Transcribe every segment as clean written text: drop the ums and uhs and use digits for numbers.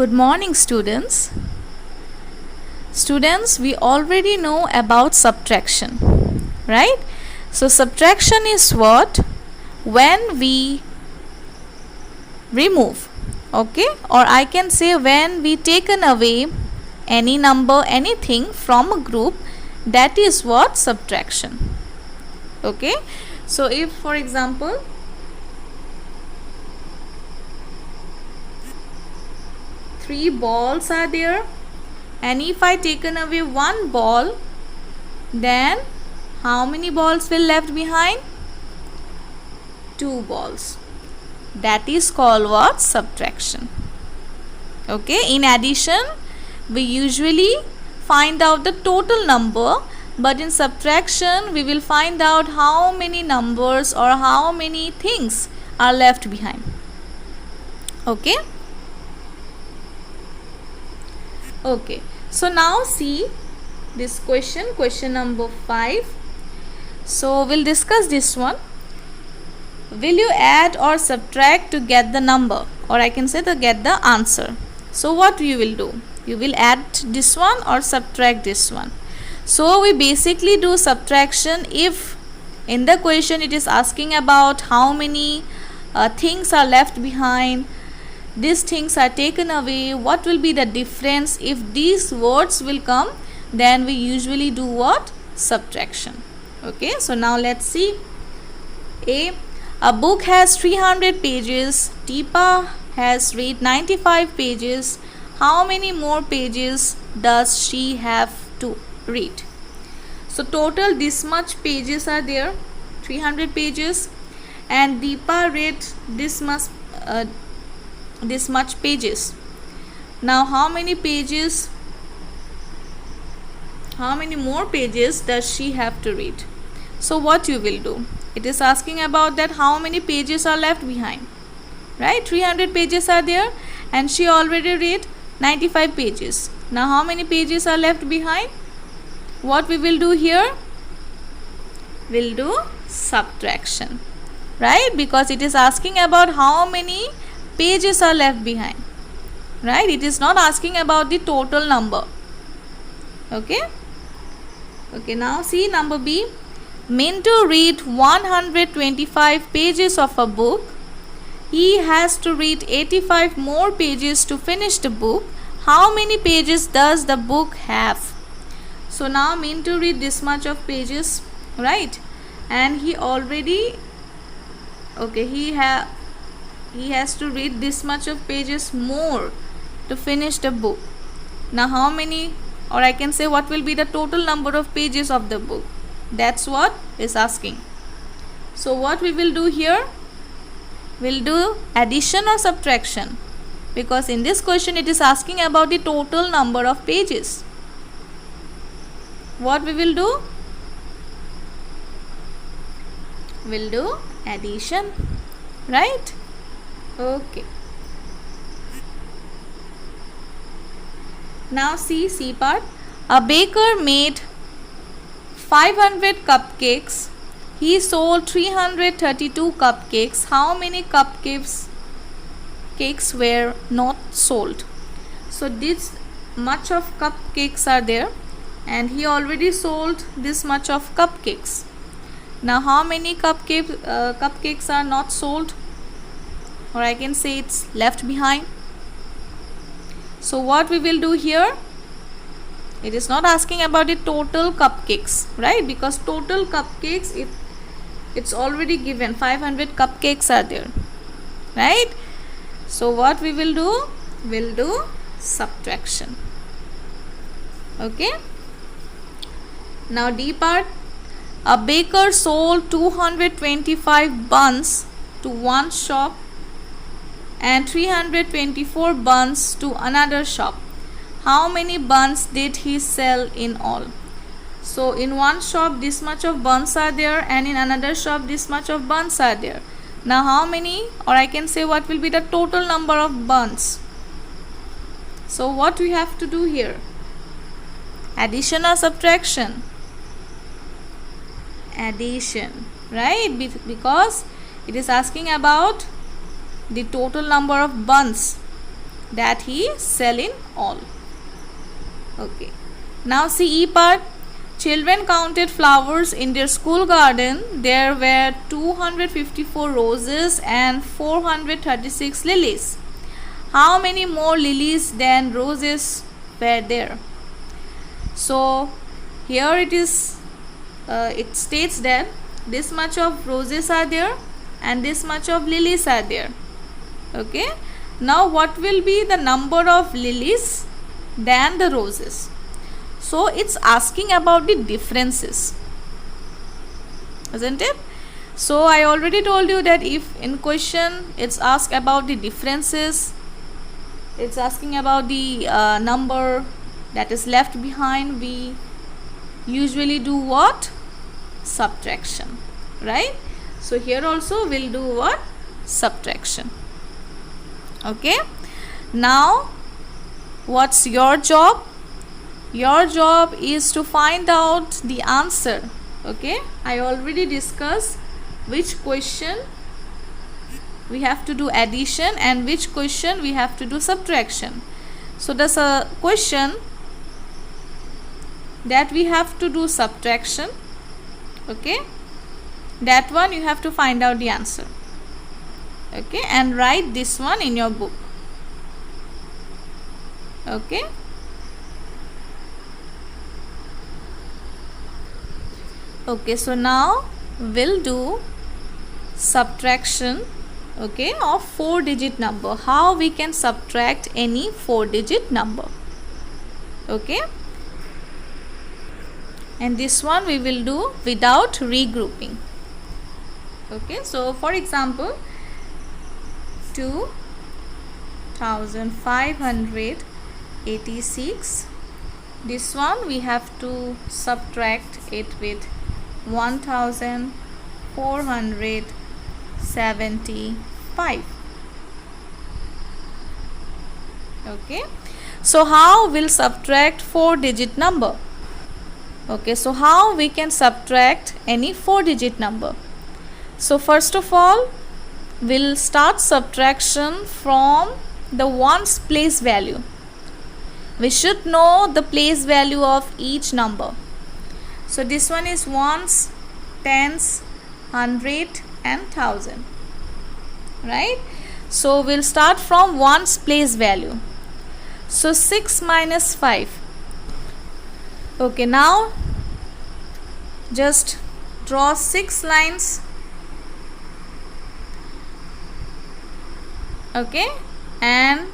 Good morning, students. Students, we already know about subtraction, right? So subtraction is what? When we remove, okay? Or I can say when we taken away any number, anything from a group, that is what subtraction. Okay? So if, for example, three balls are there, and if I taken away one ball, then how many balls will left behind? 2 balls. That is called what? Subtraction. Okay, in addition, we usually find out the total number, but in subtraction we will find out how many numbers or how many things are left behind. Okay. Okay, so now see this question number 5. So we'll discuss this one. Will you add or subtract to get the number, or I can say to get the answer? So what you will do? You will add this one or subtract this one. So we basically do subtraction if in the question it is asking about how many things are left behind, these things are taken away, what will be the difference. If these words will come, then we usually do what? Subtraction. Okay, so now let's see. A book has 300 pages. Deepa has read 95 pages. How many more pages does she have to read? So total this much pages are there, 300 pages, and Deepa read this much pages. Now how many more pages does she have to read? So what you will do? It is asking about that how many pages are left behind, right? 300 pages are there and she already read 95 pages. Now how many pages are left behind? What we will do here? We'll do subtraction, right? Because it is asking about how many pages are left behind, right? It is not asking about the total number. Okay, now see number B. Mintu read 125 pages of a book. He has to read 85 more pages to finish the book. How many pages does the book have? So now Mintu read this much of pages, right? And he already, he has to read this much of pages more to finish the book. Now how many, or I can say what will be the total number of pages of the book? That's what is asking. So what we will do here? We'll do addition or subtraction, because in this question it is asking about the total number of pages. What we will do? We'll do addition, right? Okay. Now see C part. A baker made 500 cupcakes. He sold 332 cupcakes. How many cupcakes were not sold? So this much of cupcakes are there and he already sold this much of cupcakes. Now how many cupcakes are not sold, or I can say it's left behind? So what we will do here? It is not asking about the total cupcakes, right? Because total cupcakes, it's already given, 500 cupcakes are there, right? So what we will do? We'll do subtraction. Okay. Now D part. A baker sold 225 buns to one shop and 324 buns to another shop. How many buns did he sell in all? So in one shop this much of buns are there and in another shop this much of buns are there. Now how many, or I can say what will be the total number of buns? So what we have to do here? Addition or subtraction? Addition, right? Because it is asking about the total number of buns. that he sell in all. Okay. Now see E part. Children counted flowers in their school garden. There were 254 roses and 436 lilies. How many more lilies than roses were there? So here it is. It states that this much of roses are there and this much of lilies are there. Okay. Now what will be the number of lilies than the roses? So it's asking about the differences, isn't it? So I already told you that if in question it's asked about the differences, it's asking about the number that is left behind, we usually do what? Subtraction, right? So here also we'll do what? Subtraction. Okay. Now what's your job? Your job is to find out the answer. Okay, I already discussed which question we have to do addition and which question we have to do subtraction. So there's a question that we have to do subtraction. Okay, that one you have to find out the answer. Okay, and write this one in your book. Okay. Okay, so now we'll do subtraction, okay, of 4-digit number. How we can subtract any 4-digit number. Okay, and this one we will do without regrouping. Okay, so for example 2586, this one we have to subtract it with 1475. Okay, so how we'll subtract 4-digit number? Okay, so how we can subtract any 4-digit number? So first of all, we'll start subtraction from the ones place value. We should know the place value of each number. So this one is ones, tens, hundred and thousand, right? So we'll start from ones place value. So 6 minus 5. Okay, now just draw 6 lines. Okay, and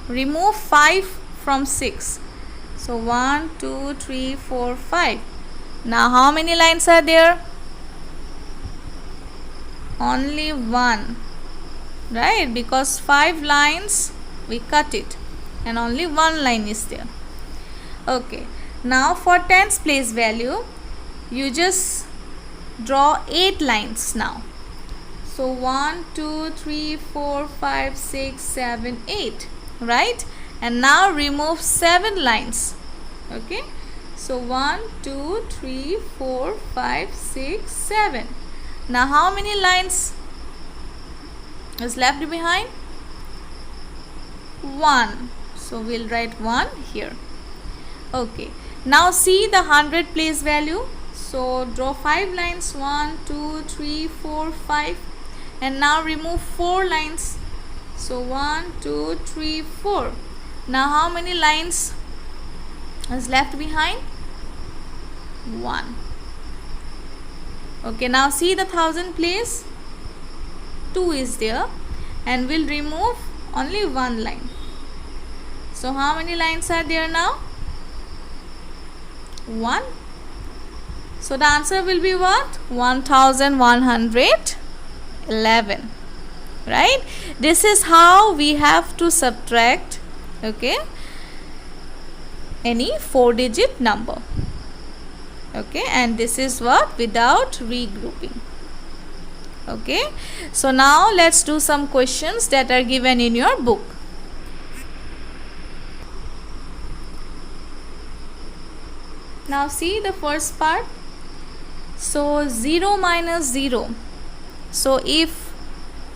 remove 5 from 6. So 1, 2, 3, 4, 5. Now how many lines are there? Only 1, right? Because 5 lines we cut it and only 1 line is there. Okay, now for tens place value you just draw 8 lines now. So 1, 2, 3, 4, 5, 6, 7, 8, right? And now remove 7 lines. Okay, so 1, 2, 3, 4, 5, 6, 7. Now how many lines is left behind? 1. So we'll write 1 here. Okay, now see the 100 place value. So draw 5 lines, 1, 2, 3, 4, 5, and now remove 4 lines. So 1, 2, 3, 4. Now how many lines is left behind? 1. Okay, now see the 1000 place. 2 is there and we'll remove only 1 line. So how many lines are there now? 1. So the answer will be what? 1111, right? This is how we have to subtract, okay, any 4-digit number. Okay, and this is what? Without regrouping. Okay, so now let's do some questions that are given in your book. Now see the first part. So 0 minus 0. So if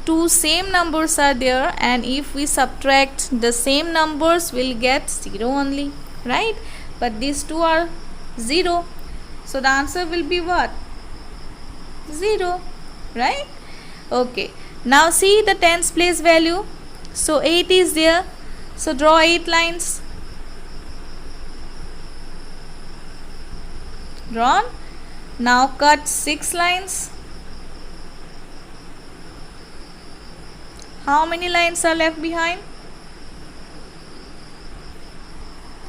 two same numbers are there, and if we subtract the same numbers we'll get 0 only, right? But these two are 0, so the answer will be what? 0, right? Okay, now see the tens place value. So 8 is there, so draw 8 lines. Drawn. Now cut 6 lines. How many lines are left behind?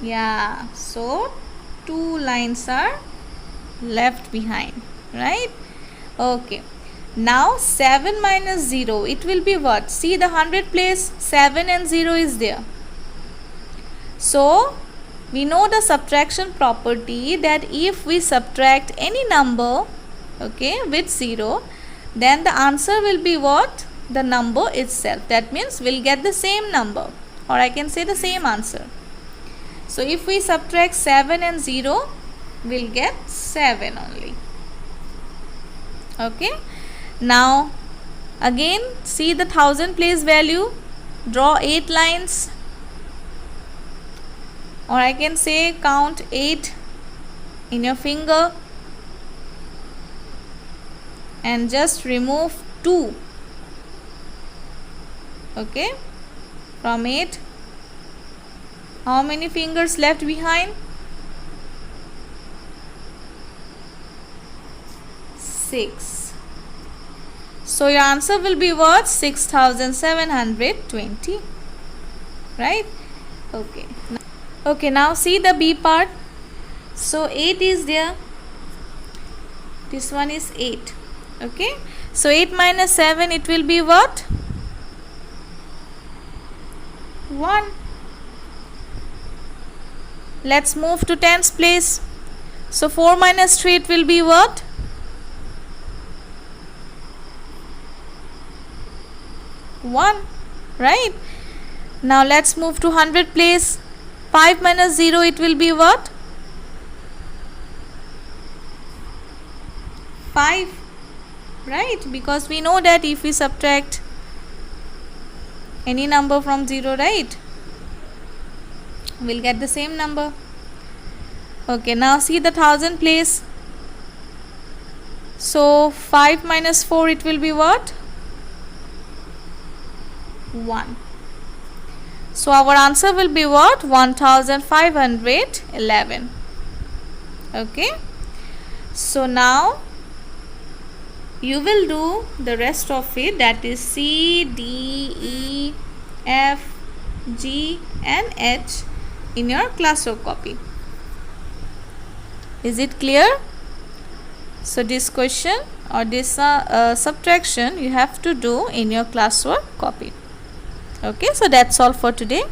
Yeah, so 2 lines are left behind, right? Okay, now 7 minus 0, it will be what? See the 100 place, 7 and 0 is there. So we know the subtraction property, that if we subtract any number, okay, with 0, then the answer will be what? The number itself. That means we'll get the same number, or I can say the same answer. So if we subtract 7 and 0, we'll get 7 only. Okay, now again see the 1000 place value. Draw 8 lines, or I can say count 8 in your finger and just remove 2, okay, from 8. How many fingers left behind? 6. So your answer will be what? 6720, right? Okay, now see the B part. So 8 is there, this one is 8, okay. So 8 minus 7, it will be what? 1. Let's move to tens place. So 4 minus 3, it will be what? 1, right? Now let's move to 100 place. 5 minus 0, it will be what? 5, right? Because we know that if we subtract any number from 0, right, we'll get the same number. Okay, now see the 1000 place. So 5 minus 4, it will be what? 1. So our answer will be what? 1511. Okay, so now you will do the rest of it, that is C, D, E, F, G and H in your classwork copy. Is it clear? So this question or this subtraction you have to do in your classwork copy. Okay, so that's all for today.